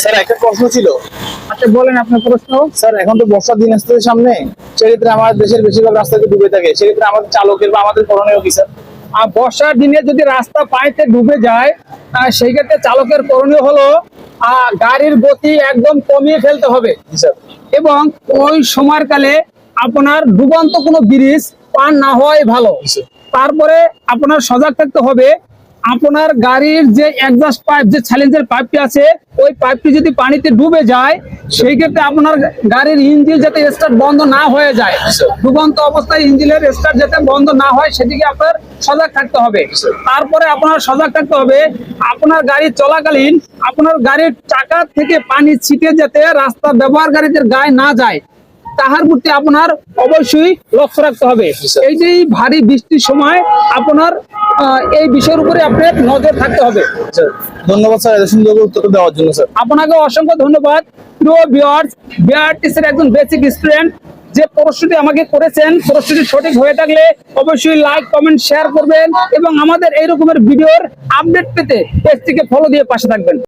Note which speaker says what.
Speaker 1: Sir একটা প্রশ্ন ছিল।
Speaker 2: আচ্ছা বলেন আপনার প্রশ্ন।
Speaker 1: স্যার এখন তো বর্ষার দিন আসতেছে সামনে, সেক্ষেত্রে আমাদের দেশের বেশিরভাগ রাস্তাতে ডুবে থাকে, সেক্ষেত্রে আমাদের চালকের বা আমাদের করণীয় কি স্যার?
Speaker 2: আর বর্ষার দিনে যদি রাস্তা পানিতে ডুবে যায়, সেই ক্ষেত্রে চালকের করণীয় হলো গাড়ির গতি একদম কমিয়ে ফেলতে হবে।
Speaker 1: জি স্যার।
Speaker 2: এবং ওই সময়কালে আপনার ডুবন্ত কোনো ব্রিজ পার না হওয়াই ভালো। তারপরে আপনার সজাগ থাকতে হবে, আপনার গাড়ির যে এক্সস্ট পাইপ, যে চ্যালেঞ্জের পাইপটি আছে, ওই পাইপটি যদি পানিতে ডুবে যায়, সেই ক্ষেত্রে আপনার গাড়ির ইঞ্জিন যাতে স্টার্ট বন্ধ না হয়ে যায়, ডুবন্ত অবস্থায় ইঞ্জিনের স্টার্ট যাতে বন্ধ না হয়, সেদিকে আপনার সজাগ থাকতে হবে। তারপরে আপনার সজাগ থাকতে হবে, আপনার গাড়ি চলাকালীন আপনার গাড়ির চাকা থেকে পানি ছিটে যাতে রাস্তা ব্যবহারকারীদের গায়ে না যায়, তাহার প্রতি আপনার অবশ্যই লক্ষ্য রাখতে হবে। এই যে ভারী বৃষ্টির সময় আপনার এই বিষয়ের উপরে আপনার নজর থাকতে হবে।
Speaker 1: ধন্যবাদ স্যার এত সুন্দর উত্তর দেওয়ার জন্য। স্যার
Speaker 2: আপনাকে অসংখ্য ধন্যবাদ। প্রিয় ভিউয়ার্স, বিআরটিসির একজন বেসিক স্টুডেন্ট যে প্রশ্নটি আমাকে করেছেন, প্রশ্নটি সঠিক হয়ে থাকলে অবশ্যই লাইক, কমেন্ট, শেয়ার করবেন এবং আমাদের এই রকমের ভিডিওর আপডেট পেতে পেজটিকে ফলো দিয়ে পাশে থাকবেন।